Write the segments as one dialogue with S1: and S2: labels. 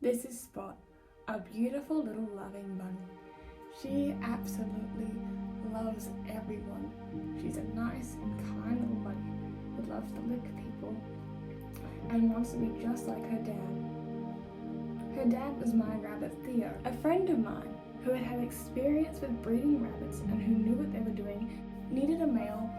S1: This is Spot, a beautiful little loving bunny. She absolutely loves everyone. She's a nice and kind little bunny who loves to lick people and wants to be just like her dad. Her dad was my rabbit Theo, a friend of mine who had had experience with breeding rabbits and who knew what they were doing, needed a male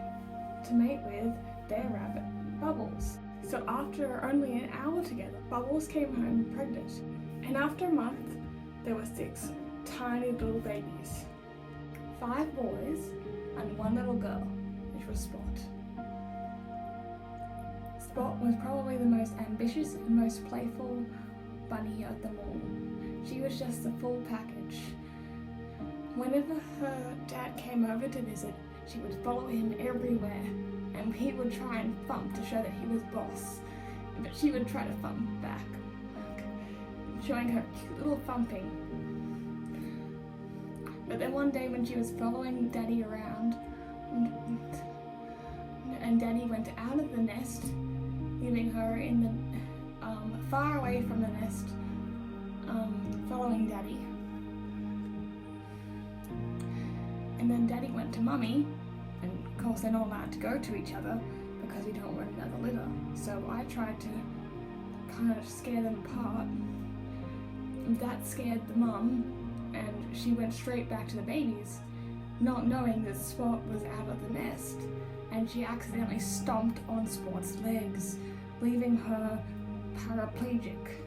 S1: to mate with their rabbit, Bubbles. So after only an hour together, Bubbles came home pregnant. And after a month, there were 6 tiny little babies. 5 boys and 1 little girl, which was Spot. Spot was probably the most ambitious and most playful bunny of them all. She was just the full package. Whenever her dad came over to visit, she would follow him everywhere, and he would try and thump to show that he was boss, but she would try to thump back, showing her cute little thumping. But then one day when she was following Daddy around, and Daddy went out of the nest, leaving her in the far away from the nest, following Daddy. And then Daddy went to Mummy, and of course they're not allowed to go to each other because we don't want another litter. So I tried to kind of scare them apart. That scared the mum, and she went straight back to the babies, not knowing that Spot was out of the nest, and she accidentally stomped on Spot's legs, leaving her paraplegic.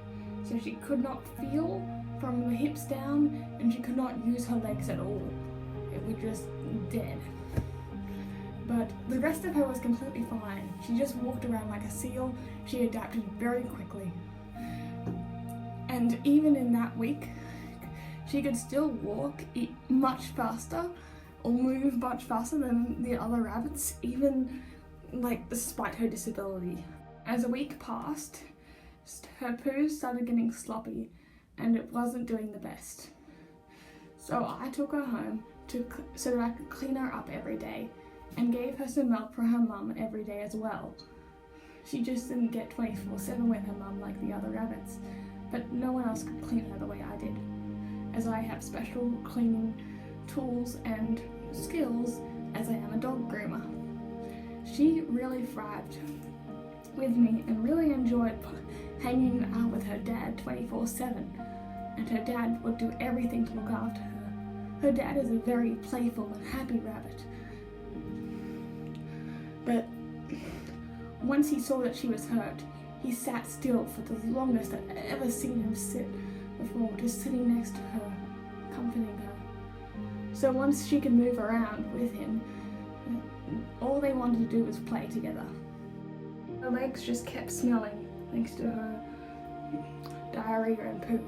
S1: So she could not feel from the hips down, and she could not use her legs at all. It was just dead. But the rest of her was completely fine. She just walked around like a seal. She adapted very quickly. And even in that week, she could still walk, eat much faster, or move much faster than the other rabbits, even despite her disability. As a week passed, her poo started getting sloppy and it wasn't doing the best. So I took her home so that I could clean her up every day and gave her some milk for her mum every day as well. She just didn't get 24/7 with her mum like the other rabbits, but no one else could clean her the way I did, as I have special cleaning tools and skills as I am a dog groomer. She really thrived with me and really enjoyed hanging out with her dad 24/7, and her dad would do everything to look after her. Her dad is a very playful and happy rabbit. But once he saw that she was hurt, he sat still for the longest I've ever seen him sit before, just sitting next to her, comforting her. So once she could move around with him, all they wanted to do was play together. Her legs just kept smelling thanks to her diarrhea and poo.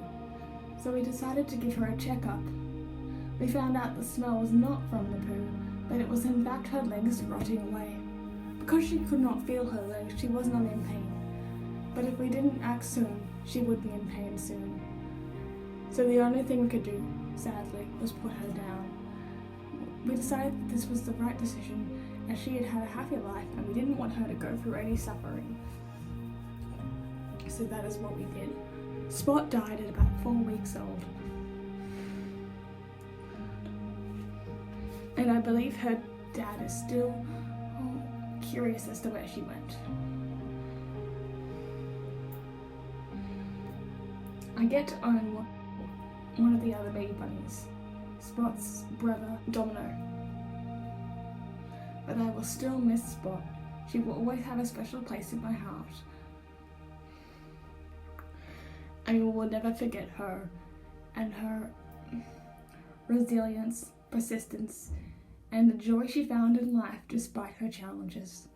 S1: So we decided to give her a checkup. We found out the smell was not from the poo, but it was in fact her legs rotting away. Because she could not feel her legs, she was not in pain. But if we didn't act soon, she would be in pain soon. So the only thing we could do, sadly, was put her down. We decided that this was the right decision, as she had had a happy life and we didn't want her to go through any suffering. So that is what we did. Spot died at about 4 weeks old. And I believe her dad is still curious as to where she went. I get to own one of the other baby bunnies, Spot's brother, Domino. But I will still miss Spot. She will always have a special place in my heart. I will never forget her and her resilience, persistence, and the joy she found in life despite her challenges.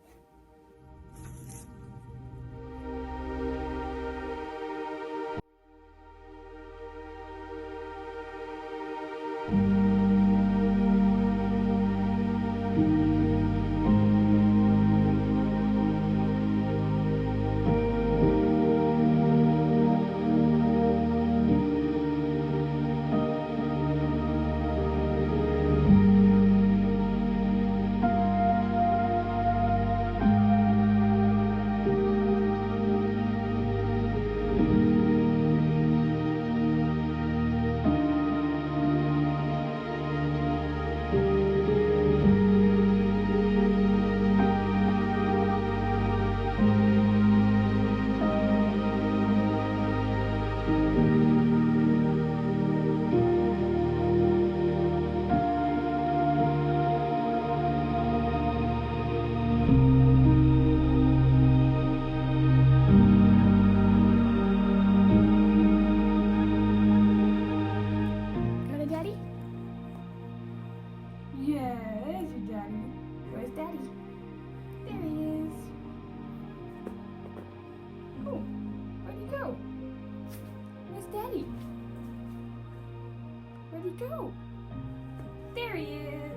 S2: Where'd he go? There he is.